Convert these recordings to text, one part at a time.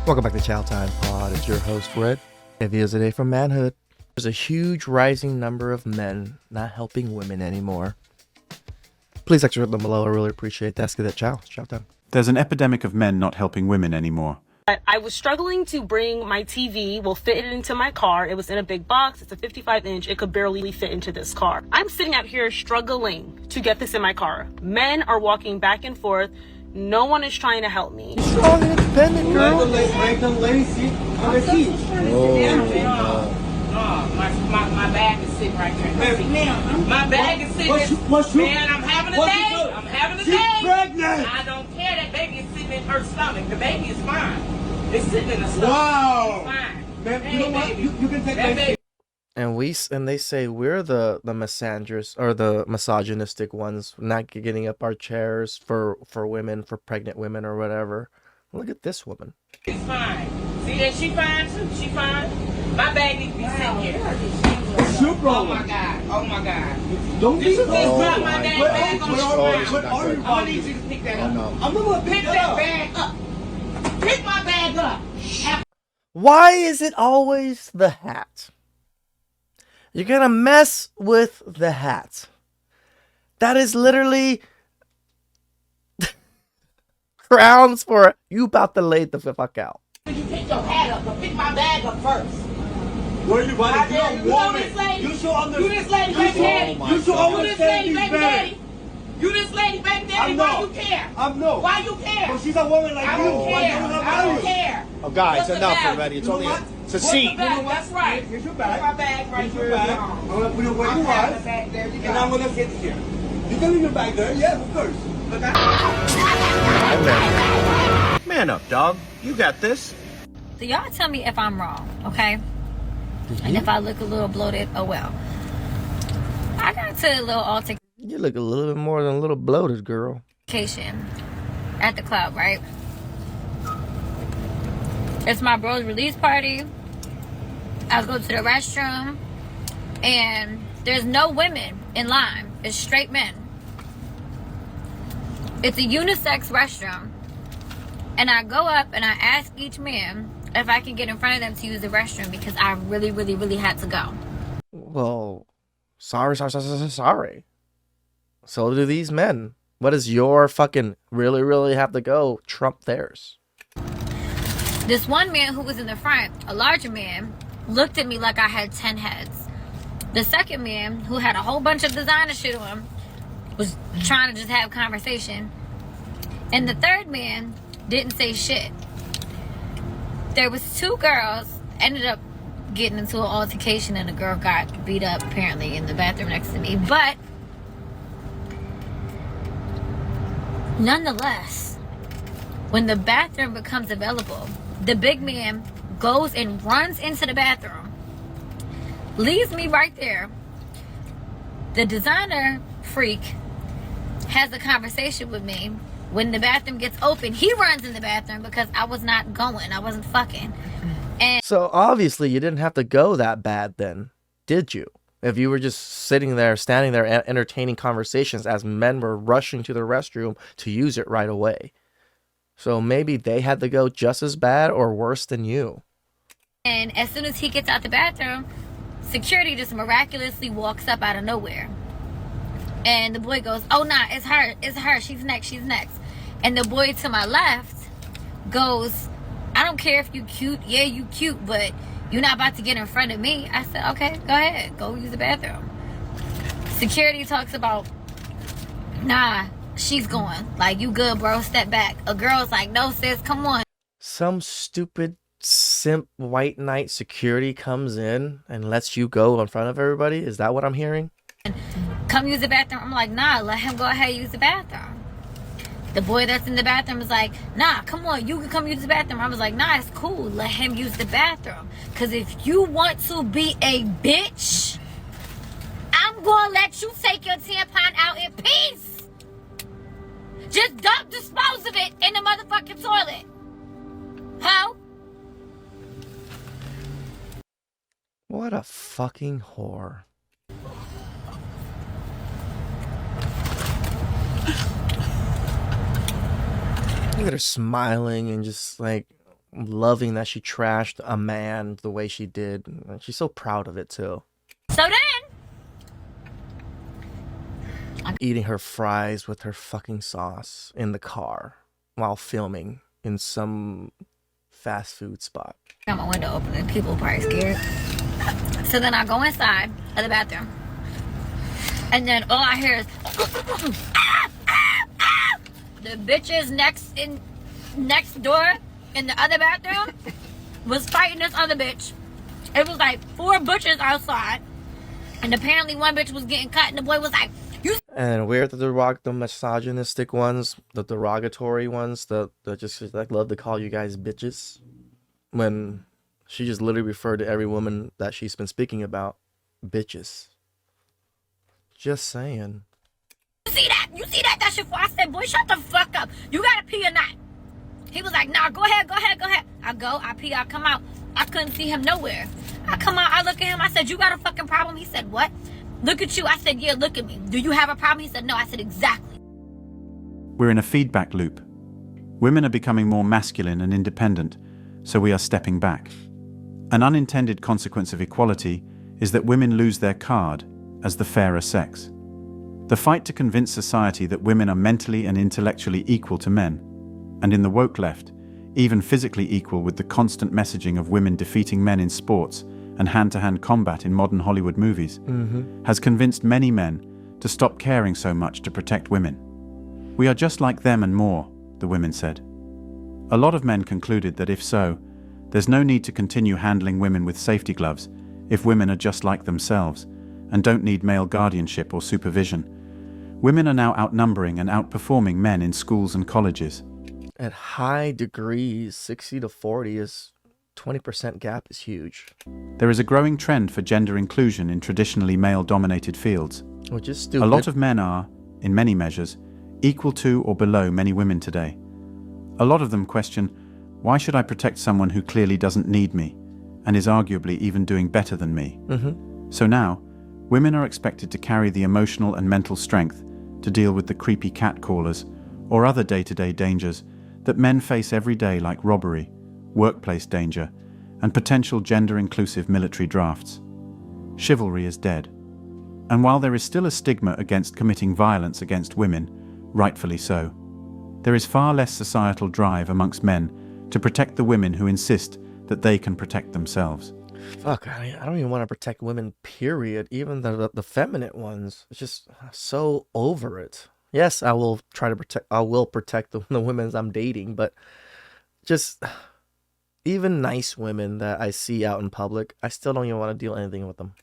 Welcome back to Chow Time Pod. It's your host, Red. Ideas today from manhood. There's a huge rising number of men not helping women anymore. Please extra them below. I really appreciate that. Let's get that chow. It's chow time. There's an epidemic of men not helping women anymore. I was struggling to bring my TV, fit it into my car. It was in a big box. It's a 55-inch. It could barely fit into this car. I'm sitting out here struggling to get this in my car. Men are walking back and forth. No one is trying to help me. Strong and independent, girl. Make them lazy on the seat. My bag is sitting right there. My bag is sitting man, I'm having a day. I'm having a day. She's pregnant. I don't care. That baby is sitting in her stomach. The baby is fine. It's sitting in the stomach. Wow. It's fine. Man, Hey, you know what? baby. You can take That that. baby. And they say we're the misandrous or the misogynistic ones, not getting up our chairs for women, for pregnant women or whatever. Look at this woman. It's fine. See that she fine too? She fine? My bag needs to be sitting here. It's your Oh problem. my God. Oh my God. Don't Did be you just so. drop my dang bag on the ground? What are you I'm gonna need you to pick that up. I'm gonna Pick pick that that up. bag up. Pick my bag up. Why is it always the hat? You're gonna mess with the hat. That is literally grounds for you about to lay the fuck out. You pick your hat up, but pick my bag up first. What are you I about to dare do? you. You know this lady? You should understand. You this lady, baby daddy. You should You this understand lady, these baby better. daddy. You this lady, baby daddy. I'm Why not. you care? I'm no. Why you care? But she's a woman like I you. don't Why care. you not I don't married? care. Oh, guys, What's the enough value? already. It's You know only what? it's a What's seat. the bag? That's right. Here's your Put bag. my bag right Here's your here. bag. I'm gonna put it where I'm you having want. the bag. There you And go. I'm gonna sit here. You can leave your bag there. Yeah, of course. Look, Man up, dog. You got this. So y'all tell me if I'm wrong, okay? And if I look a little bloated, oh well. I got into a little You look a little bit more than a little bloated, girl. altercation at the club, right? It's my bro's release party. I go to the restroom, and there's no women in line. It's straight men. It's a unisex restroom. And I go up and I ask each man if I can get in front of them to use the restroom because I really, really, really had to go. Well, sorry. So do these men. What does your fucking really have to go trump theirs? This one man who was in the front, a larger man, looked at me like I had 10 heads. The second man, who had a whole bunch of designer shit on him, was trying to just have conversation. And the third man didn't say shit. There was two girls, ended up getting into an altercation, and the girl got beat up apparently in the bathroom next to me. But nonetheless, when the bathroom becomes available, the big man goes and runs into the bathroom, leaves me right there. The designer freak has a conversation with me. When the bathroom gets open, he runs in the bathroom because I was not going. I wasn't fucking. And So obviously you didn't have to go that bad then, did you? If you were just standing there, entertaining conversations as men were rushing to the restroom to use it right away. So maybe they had to go just as bad or worse than you. And as soon as he gets out the bathroom, security just miraculously walks up out of nowhere. And the boy goes, oh, nah, it's her, she's next. And the boy to my left goes, I don't care if you cute, yeah, you cute, but you're not about to get in front of me. I said, okay, go ahead, go use the bathroom. Security talks about, nah, she's going. Like, you good, bro, step back. A girl's like, no, sis, come on. Some stupid simp white knight security comes in and lets you go in front of everybody? Is that what I'm hearing? Come use the bathroom. I'm like, nah, let him go ahead and use the bathroom. The boy that's in the bathroom is like, nah, come on, you can come use the bathroom. I was like, nah, it's cool, let him use the bathroom. Because if you want to be a bitch, I'm going to let you take your tampon out in peace. Just dispose of it in the motherfucking toilet. How? What a fucking whore. Look at her smiling and just like loving that she trashed a man the way she did. And she's so proud of it too. So then, Eating her fries with her fucking sauce in the car while filming in some fast food spot. got my window open and people probably scared. So then I go inside of the bathroom. And then all I hear is the bitches next door in the other bathroom was fighting this other bitch. It was like 4 butchers outside. And apparently one bitch was getting cut and the boy was like, you. And we're the misogynistic ones, the derogatory ones, that just like love to call you guys bitches. When she just literally referred to every woman that she's been speaking about bitches. Just saying. You see that? You see that? That shit. I said, boy, shut the fuck up. You gotta pee or not? He was like, nah, go ahead. I go, I pee, I come out. I couldn't see him nowhere. I come out, I look at him. I said, you got a fucking problem? He said, what? Look at you. I said, yeah, look at me. Do you have a problem? He said, no. I said, exactly. We're in a feedback loop. Women are becoming more masculine and independent, so we are stepping back. An unintended consequence of equality is that women lose their card as the fairer sex. The fight to convince society that women are mentally and intellectually equal to men, and in the woke left, even physically equal with the constant messaging of women defeating men in sports and hand-to-hand combat in modern Hollywood movies, has convinced many men to stop caring so much to protect women. We are just like them and more, the women said. A lot of men concluded that if so, there's no need to continue handling women with safety gloves if women are just like themselves and don't need male guardianship or supervision. Women are now outnumbering and outperforming men in schools and colleges. At high degrees, 60 to 40 is 20% gap is huge. There is a growing trend for gender inclusion in traditionally male-dominated fields. Which is stupid. A lot of men are, in many measures, equal to or below many women today. A lot of them question, why should I protect someone who clearly doesn't need me and is arguably even doing better than me? So now, women are expected to carry the emotional and mental strength to deal with the creepy catcallers or other day-to-day dangers that men face every day, like robbery, workplace danger, and potential gender-inclusive military drafts. Chivalry is dead. And while there is still a stigma against committing violence against women, rightfully so, there is far less societal drive amongst men to protect the women who insist that they can protect themselves. Fuck, I don't even want to protect women, period. Even the feminine ones. It's just so over it. Yes, I will protect the women I'm dating, but just even nice women that I see out in public, I still don't even want to deal anything with them.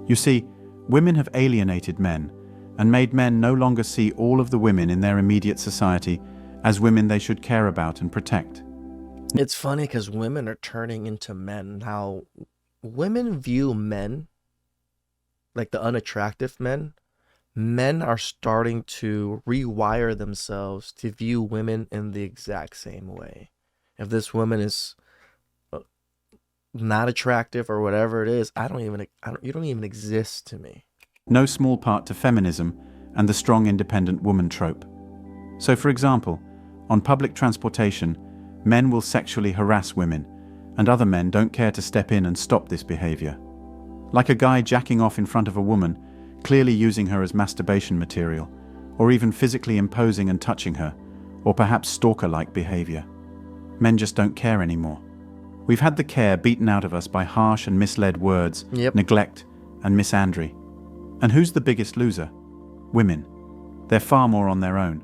You see, women have alienated men and made men no longer see all of the women in their immediate society as women they should care about and protect. It's funny because women are turning into men. How women view men, like the unattractive men, men are starting to rewire themselves to view women in the exact same way. If this woman is not attractive or whatever it is, you don't even exist to me. No small part to feminism and the strong independent woman trope. So for example, on public transportation, men will sexually harass women, and other men don't care to step in and stop this behavior. Like a guy jacking off in front of a woman, clearly using her as masturbation material, or even physically imposing and touching her, or perhaps stalker-like behavior. Men just don't care anymore. We've had the care beaten out of us by harsh and misled words, neglect, and misandry. And who's the biggest loser? Women. They're far more on their own,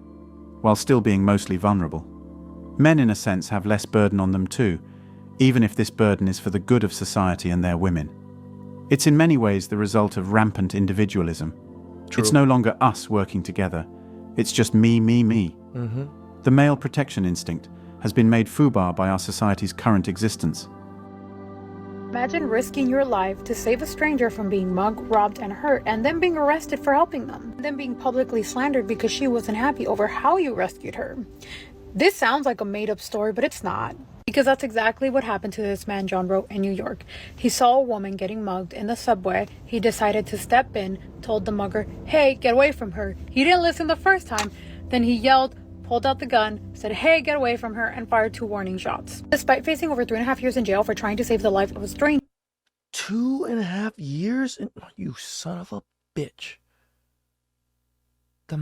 while still being mostly vulnerable. Men, in a sense, have less burden on them too, even if this burden is for the good of society and their women. It's in many ways the result of rampant individualism. True. It's no longer us working together. It's just me, me, me. The male protection instinct has been made foobar by our society's current existence. Imagine risking your life to save a stranger from being mugged, robbed, and hurt, and then being arrested for helping them. Then being publicly slandered because she wasn't happy over how you rescued her. This sounds like a made-up story, but it's not. Because that's exactly what happened to this man John wrote in New York. He saw a woman getting mugged in the subway. He decided to step in, told the mugger, hey, get away from her. He didn't listen the first time. Then he yelled, pulled out the gun, said, "Hey, get away from her," and fired 2 warning shots. Despite facing over 3.5 years in jail for trying to save the life of a stranger. 2.5 years? You son of a bitch. The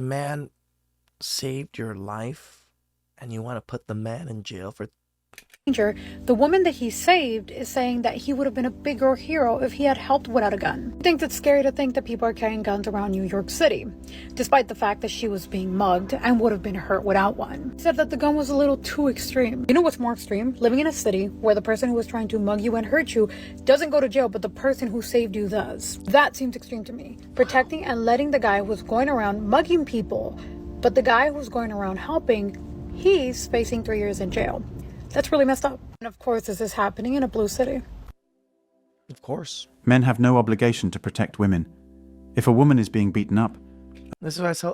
man saved your life, and you want to put the man in jail for... The woman that he saved is saying that he would have been a bigger hero if he had helped without a gun. I think it's scary to think that people are carrying guns around New York City, despite the fact that she was being mugged and would have been hurt without one. He said that the gun was a little too extreme. You know what's more extreme? Living in a city where the person who was trying to mug you and hurt you doesn't go to jail, but the person who saved you does. That seems extreme to me. Protecting and letting the guy who was going around mugging people, but the guy who's going around helping, he's facing 3 years in jail. That's really messed up. And of course, this is happening in a blue city. Of course. Men have no obligation to protect women. If a woman is being beaten up... This is what I saw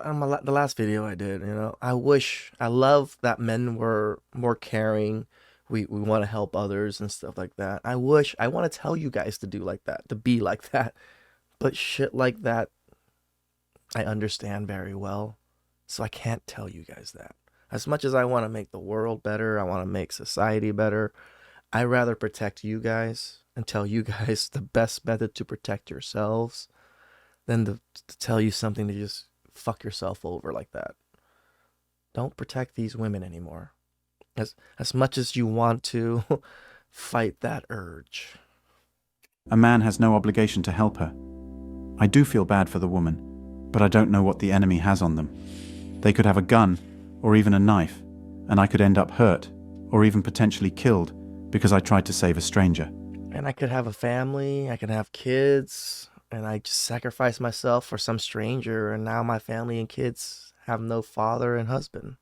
on the last video I did, I love that men were more caring. We want to help others and stuff like that. I want to tell you guys to do like that, to be like that. But shit like that, I understand very well. So I can't tell you guys that. As much as I want to make the world better, I want to make society better, I'd rather protect you guys and tell you guys the best method to protect yourselves than to tell you something to just fuck yourself over like that. Don't protect these women anymore. As much as you want to, fight that urge. A man has no obligation to help her. I do feel bad for the woman, but I don't know what the enemy has on them. They could have a gun, or even a knife, and I could end up hurt, or even potentially killed, because I tried to save a stranger. And I could have a family, I could have kids, and I just sacrificed myself for some stranger, and now my family and kids have no father and husband,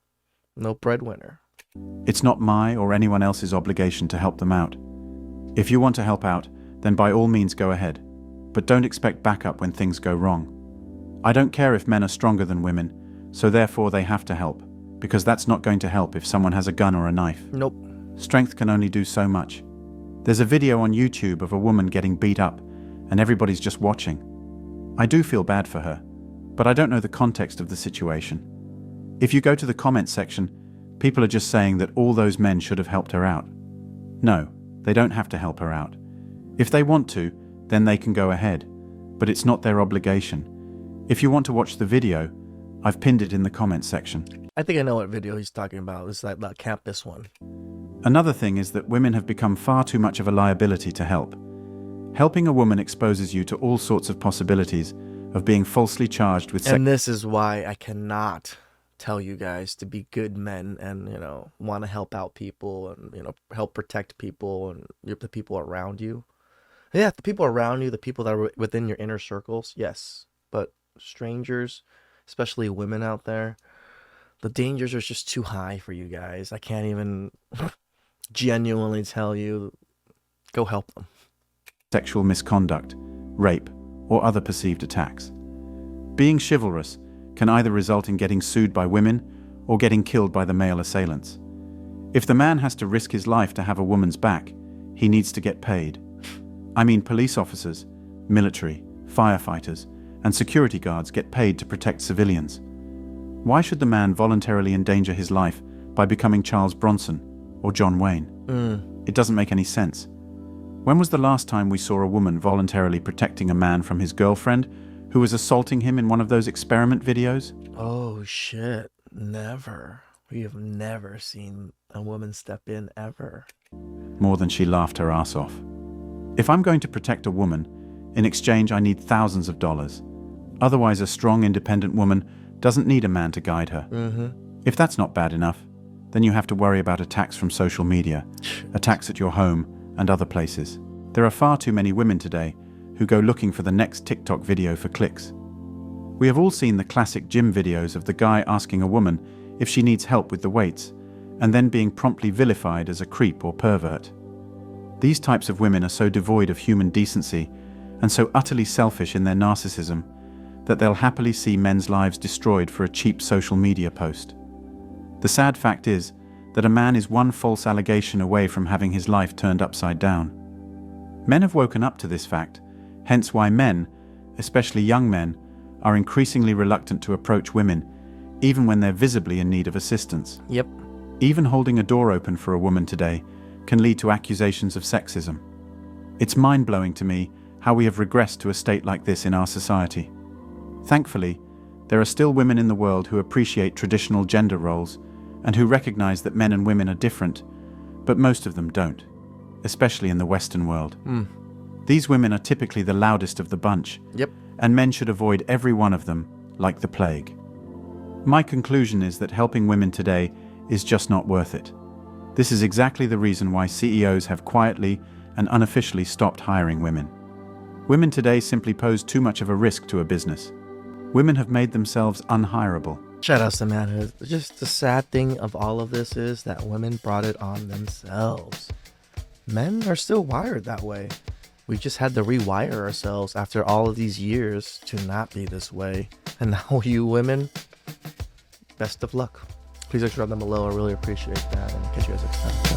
no breadwinner. It's not my or anyone else's obligation to help them out. If you want to help out, then by all means go ahead, but don't expect backup when things go wrong. I don't care if men are stronger than women, so therefore they have to help, because that's not going to help if someone has a gun or a knife. Nope. Strength can only do so much. There's a video on YouTube of a woman getting beat up, and everybody's just watching. I do feel bad for her, but I don't know the context of the situation. If you go to the comments section, people are just saying that all those men should have helped her out. No, they don't have to help her out. If they want to, then they can go ahead, but it's not their obligation. If you want to watch the video, I've pinned it in the comments section. I think I know what video he's talking about. It's like that campus one. Another thing is that women have become far too much of a liability to help. Helping a woman exposes you to all sorts of possibilities of being falsely charged with And this is why I cannot tell you guys to be good men and, want to help out people and, help protect people and the people around you. Yeah, the people around you, the people that are within your inner circles, yes. But strangers, especially women out there, the dangers are just too high for you guys. I can't even genuinely tell you, go help them. Sexual misconduct, rape, or other perceived attacks. Being chivalrous can either result in getting sued by women or getting killed by the male assailants. If the man has to risk his life to have a woman's back, he needs to get paid. I mean, police officers, military, firefighters, and security guards get paid to protect civilians. Why should the man voluntarily endanger his life by becoming Charles Bronson or John Wayne? It doesn't make any sense. When was the last time we saw a woman voluntarily protecting a man from his girlfriend who was assaulting him in one of those experiment videos? Oh shit, never. We have never seen a woman step in ever. More than she laughed her ass off. If I'm going to protect a woman, in exchange I need thousands of dollars. Otherwise, a strong, independent woman doesn't need a man to guide her. If that's not bad enough, then you have to worry about attacks from social media, attacks at your home and other places. There are far too many women today who go looking for the next TikTok video for clicks. We have all seen the classic gym videos of the guy asking a woman if she needs help with the weights, and then being promptly vilified as a creep or pervert. These types of women are so devoid of human decency and so utterly selfish in their narcissism that they'll happily see men's lives destroyed for a cheap social media post. The sad fact is that a man is one false allegation away from having his life turned upside down. Men have woken up to this fact, hence why men, especially young men, are increasingly reluctant to approach women, even when they're visibly in need of assistance. Yep. Even holding a door open for a woman today can lead to accusations of sexism. It's mind-blowing to me how we have regressed to a state like this in our society. Thankfully, there are still women in the world who appreciate traditional gender roles and who recognize that men and women are different, but most of them don't, especially in the Western world. These women are typically the loudest of the bunch, Yep. and men should avoid every one of them like the plague. My conclusion is that helping women today is just not worth it. This is exactly the reason why CEOs have quietly and unofficially stopped hiring women. Women today simply pose too much of a risk to a business. Women have made themselves unhireable. Shout out to manhood. Just the sad thing of all of this is that women brought it on themselves. Men are still wired that way. We just had to rewire ourselves after all of these years to not be this way. And now you women, best of luck. Please drop them below. I really appreciate that. And catch you guys next time.